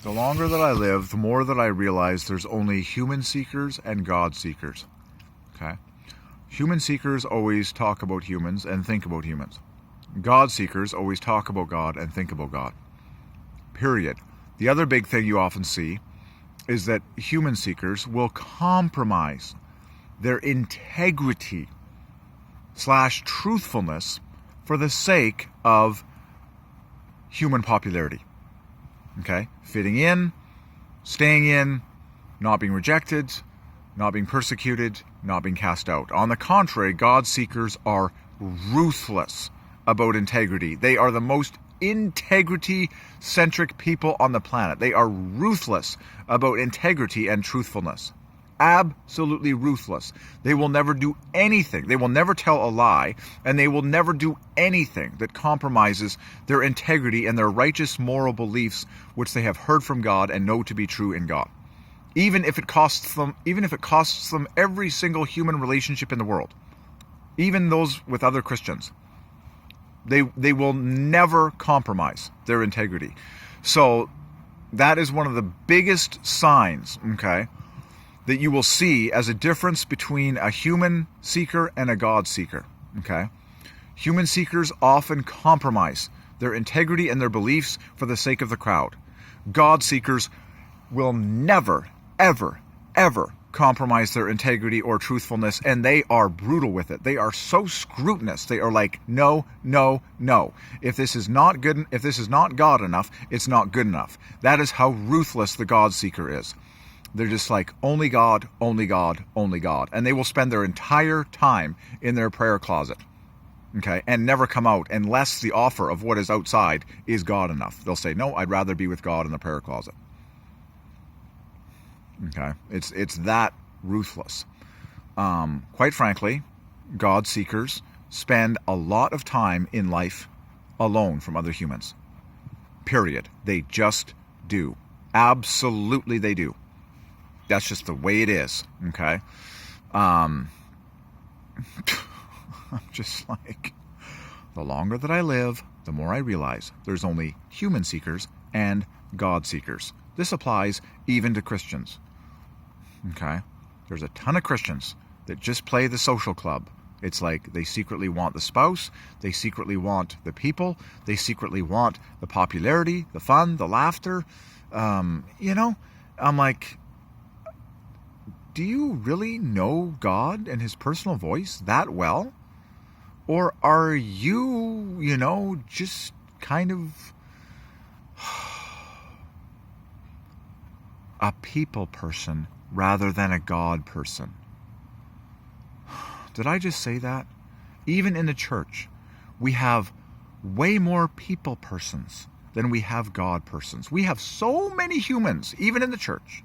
The longer that I live, the more that I realize there's only human seekers and God seekers. Okay? Human seekers always talk about humans and think about humans. God seekers always talk about God and think about God. Period. The other big thing you often see is that human seekers will compromise their integrity / truthfulness for the sake of human popularity. Okay? Fitting in, staying in, not being rejected, not being persecuted, not being cast out. On the contrary, God seekers are ruthless about integrity. They are the most integrity-centric people on the planet. They are ruthless about integrity and truthfulness. Absolutely ruthless. They will never do anything. They will never tell a lie, and they will never do anything that compromises their integrity and their righteous moral beliefs, which they have heard from God and know to be true in God. Even if it costs them every single human relationship in the world, even those with other Christians. They will never compromise their integrity. So that is one of the biggest signs, okay, that you will see as a difference between a human seeker and a God seeker, okay? Human seekers often compromise their integrity and their beliefs for the sake of the crowd. God seekers will never, ever, ever compromise their integrity or truthfulness, and they are brutal with it. They are so scrutinous. They are like, no, no, no. If this is not good, if this is not God enough, it's not good enough. That is how ruthless the God seeker is. They're just like, only God, only God, only God. And they will spend their entire time in their prayer closet, okay, and never come out unless the offer of what is outside is God enough. They'll say, no, I'd rather be with God in the prayer closet. Okay, it's that ruthless. Quite frankly, God seekers spend a lot of time in life alone from other humans. Period. They just do. Absolutely they do. That's just the way it is, okay? I'm just like, the longer that I live, the more I realize there's only human seekers and God seekers. This applies even to Christians, okay? There's a ton of Christians that just play the social club. It's like they secretly want the spouse, they secretly want the people, they secretly want the popularity, the fun, the laughter. I'm like, do you really know God and his personal voice that well? Or are you, just kind of a people person rather than a God person? Did I just say that? Even in the church, we have way more people persons than we have God persons. We have so many humans, even in the church,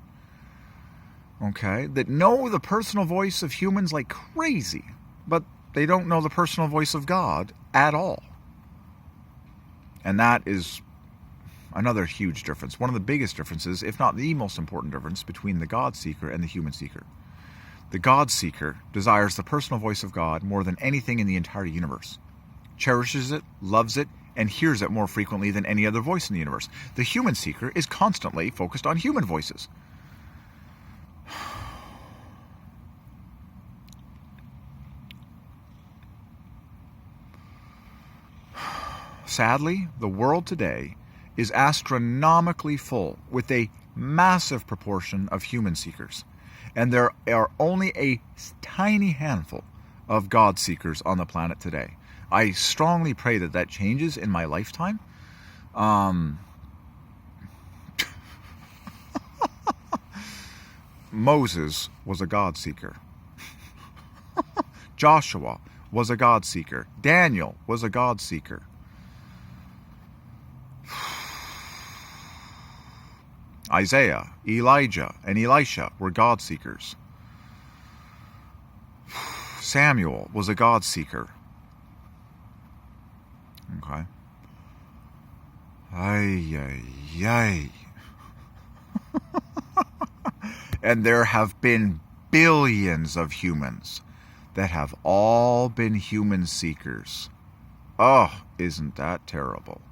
okay, that know the personal voice of humans like crazy, but they don't know the personal voice of God at all. And that is another huge difference. One of the biggest differences, if not the most important difference, between the God seeker and the human seeker. The God seeker desires the personal voice of God more than anything in the entire universe, cherishes it, loves it, and hears it more frequently than any other voice in the universe. The human seeker is constantly focused on human voices. Sadly, the world today is astronomically full with a massive proportion of human seekers, and there are only a tiny handful of God seekers on the planet today. I strongly pray that that changes in my lifetime. Moses was a God seeker. Joshua was a God seeker. Daniel was a God seeker. Isaiah, Elijah, and Elisha were God seekers. Samuel was a God seeker. Okay. Ay, ay, ay. And there have been billions of humans that have all been human seekers. Oh, isn't that terrible?